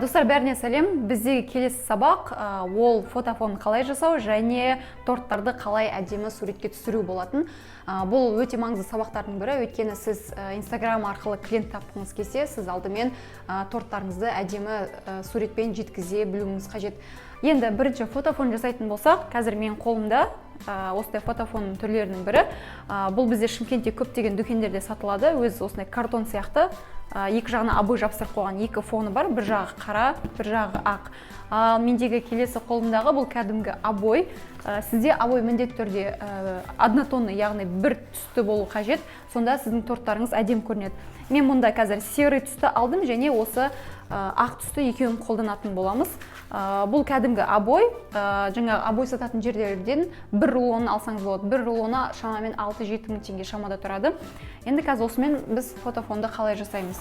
Достар, бәріне сәлем. Біздегі келесі сабақ ол фотофон қалай жасау және торттарды қалай әдемі суретке түсіру болатын. Бұл өте маңызды сабақтардың бірі, өйткені сіз Instagram арқылы клиент тапқыңыз келсе, сіз алдымен торттарыңызды әдемі суретпен жеткізе білуіңіз қажет. Енді бірінші фотофон жасайтын болсақ, қазір мен қолымда осындай фотофон түрлерінің бірі. Бұл бізде Шымкентте көптеген дүкендерде сатылады. Өз осындай картон сияқты екі жағына обой жапсырып қойған екі фоны бар, бір жағы қара, бір жағы ақ. Мендегі келесі қолымдағы бұл кәдімгі обой. Сізде обой міндетті түрде однотонны, яғни бір түсті болу қажет, сонда сіздің торттарыңыз әдемі көрінеді. Мен мұнда қазір серый түсті алдым және осы ақ түсті екеуін қолданатын боламыз. Бұл кәдімгі обой, жаңағы обой сататын жерлерден бір рулонын алсаңыз болады. Бір рулоны шамамен 6-7 мың теңге шамада тұрады. Енді қазір осымен біз фотофонды қалай жасаймыз?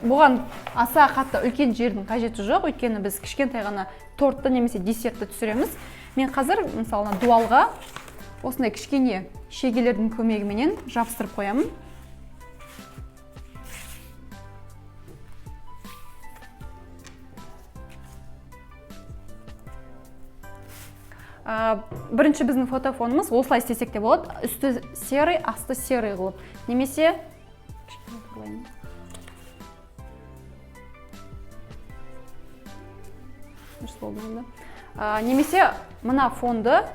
Бұған аса қатты үлкен жердің қажеті жоқ, өйткені біз кішкентай ғана тортты немесе десертті түсіреміз. Мен қазір мысалы дуалға осындай кішкене шегелердің көмегіменен жабыстырып қоямын. Бірінші біздің фотофонымыз осылай істесек те болады. Үсті серый, асты серый қылып. Немесе мына фонды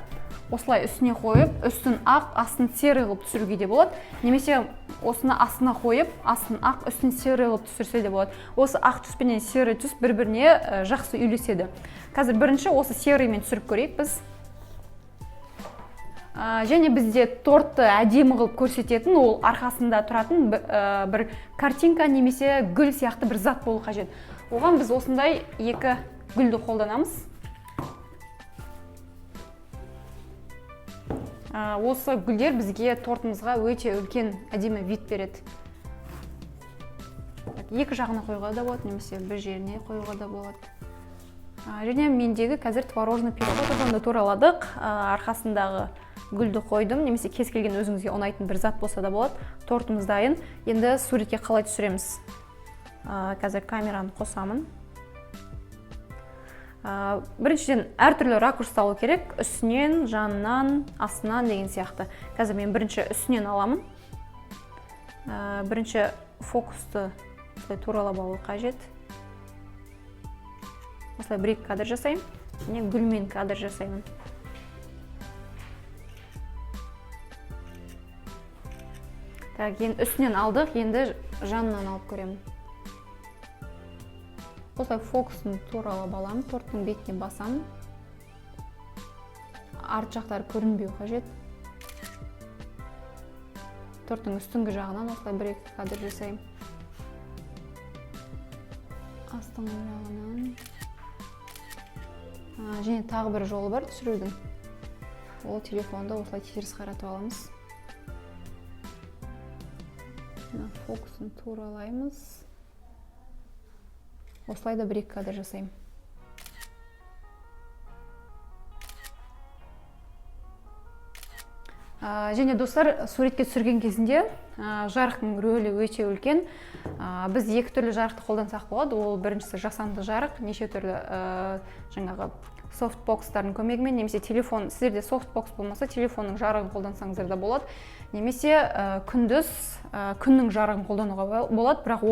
осылай үстіне қойып, үстін ақ, астын серый қылып түсіруге де болады. Немесе осыны астына қойып, астын ақ, үстін серый қылып түсірсе де болады. Осы ақ түс пен серый түс бір-біріне жақсы үйлеседі. Қазір бірінші осы серыймен түсіріп көрейік біз. Және бізде тортты әдемі қылып көрсететін, ол арқасында тұратын бір картинка немесе гүл сияқты бір зат болу қажет. Оған біз осындай екі гүлді қолданамыз. Осы гүлдер бізге тортымызға өте үлкен әдемі вид береді. Екі жағына қоюға да болады, немесе бір жеріне қоюға да болады. Және мендегі қазір творожный пирог. Фотофонды тураладық, арқасындағы гүлді қойдым, немесе кез келген өзіңізге ұнайтын бір зат болса да болады. Тортымыз дайын. Енді суретке қалай түсіреміз? Қазір камераны қосамын. Біріншіден әртүрлі ракурс алу керек. Үстінен, жанынан, астынан деген сияқты. Қазір мен бірінші үстінен аламын. Бірінші фокусты туралап алу қажет. Осылай бір-екі кадр жасаймын. Және гүлмен кадр жасаймын. Енді үстінен алдық, енді жанынан алып көремін. Осылай фокусын туралап аламын, торттың бетіне басамын. Арт жақтары көрінбеу қажет. Торттың үстіңгі жағынан осылай бір-екі кадр жасаймын. Астыңғы жағынан. Және тағы бір жолы бар түсірудің. Ол телефонды осылай теріс қаратып аламыз. Фокусын туралаймыз. Осылай да бір-екі кадр жасаймын. Және достар, суретке түсірген кезінде жарықтың рөлі өте үлкен. Біз екі түрлі жарықты қолдансақ болады. Ол біріншісі жасанды жарық, неше түрлі жаңағы софтбокстардың көмегімен, немесе телефон, сіздерде софтбокс болмаса, телефонның жарығын қолдансаңыздар да болады. Немесе күндіз күннің жарығын қолдануға болады, бірақ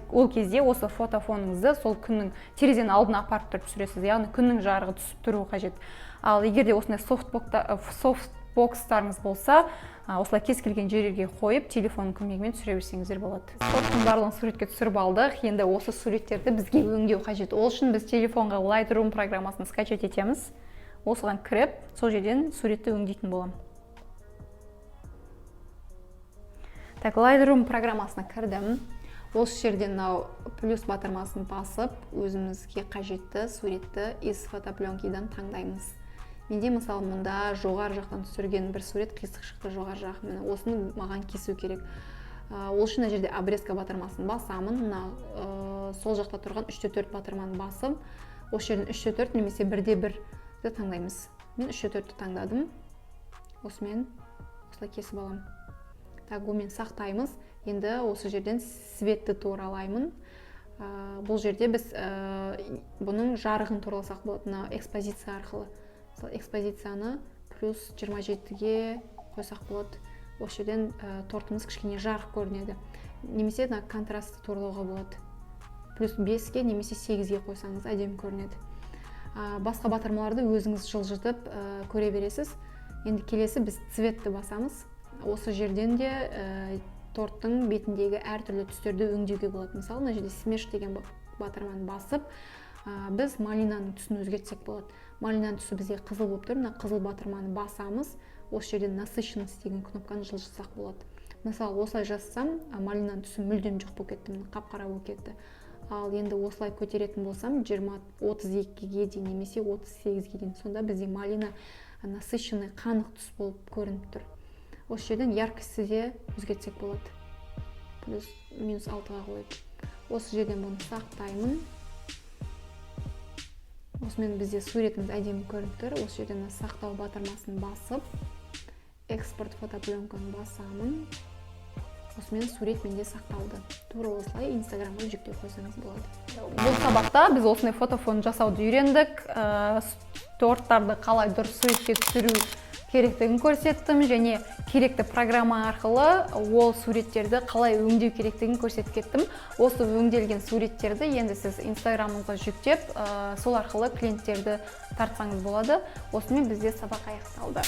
ол кезде осы фотофоныңызды сол күннің терезенің алдына апарып тұрып түсіресіз, яғни күннің жарығы түсіп тұруы қажет. Ал егерде осындай софтбокстарыңыз болса, осылай кез келген жерлерге қойып, телефонның көмегімен түсіре берсеңіздер болады. Торттың барлығын суретке түсіріп алдық. Енді осы суреттерді бізге өңдеу қажет. Ол үшін біз телефонға Lightroom программасын скачать етеміз. Осыған кіріп, сол жерден суретті өңдейтін боламын. Так, Lightroom программасына кірдім. Осы жерден плюс батырмасын басып, өзімізге қажетті суретті из фотопленкидан таңдаймыз. Менде мысалы мұнда жоғары жақтан түсірген бір сурет қисық шықты жоғары жақ. Міне осыны маған кесу керек. Ол үшін жерде обрезка батырмасын басамын. Сол жақта тұрған 3/4 батырманы басып, осы жерден 3/4 немесе 1/1 таңдаймыз. Мен 3/4 таңдадым. Осымен осылай кесіп аламын. Так, онымен сақтаймыз. Енді осы жерден светті туралаймын. Бұл жерде біз бұның жарығын тураласақ болады, мына экспозиция арқылы. Мысалы экспозицияны плюс 27-ге қойсақ болады. Осы жерден тортымыз кішкене жарық көрінеді. Немесе контрастты турлауға болады. Плюс 5-ге немесе 8-ге қойсаңыз әдемі көрінеді. Басқа батырмаларды өзіңіз жылжытып көре бересіз. Енді келесі біз цветті басамыз. Осы жерден де торттың бетіндегі әртүрлі түстерді өңдеуге болады. Мысалы, мына жерде смеш деген батырманы басып, біз малинаның түсін өзгертсек болады. Малинаның түсі бізде қызыл болып тұр. Мына қызыл батырманы басамыз. Осы жерден насыщенность деген кнопканы жылжытсақ болады. Мысалы, осылай жазсам, малинаның түсі мүлдем жоқ болып кетті, қап-қара болып кетті. Ал енді осылай көтеретін болсам, 32-ге дейін немесе 38-ге дейін, сонда бізде малина насыщенный қанық түс болып көрініп тұр. Осы жерден яркості де өзгертсек болады. Плюс минус 6-ға қойып. Осы жерден бұны сақтаймын. Осымен бізде суретіміз әдемі көрініп тұр. Осы жерден сақтау батырмасын басып, экспорт фотопленканы басамын. Осымен сурет менде сақталды. Тура осылай инстаграмға жүктеп қойсаңыз болады. Бұл сабақта біз осындай фотофон жасауды үйрендік. Торттарды қалай дұрыс суретке түсіру керектігін көрсеттім, және керекті программа арқылы ол суреттерді қалай өңдеу керектігін көрсетіп кеттім. Осы өңделген суреттерді енді сіз инстаграмыңызға жүктеп, сол арқылы клиенттерді тартсаңыз болады. Осымен бізде сабақ аяқталды.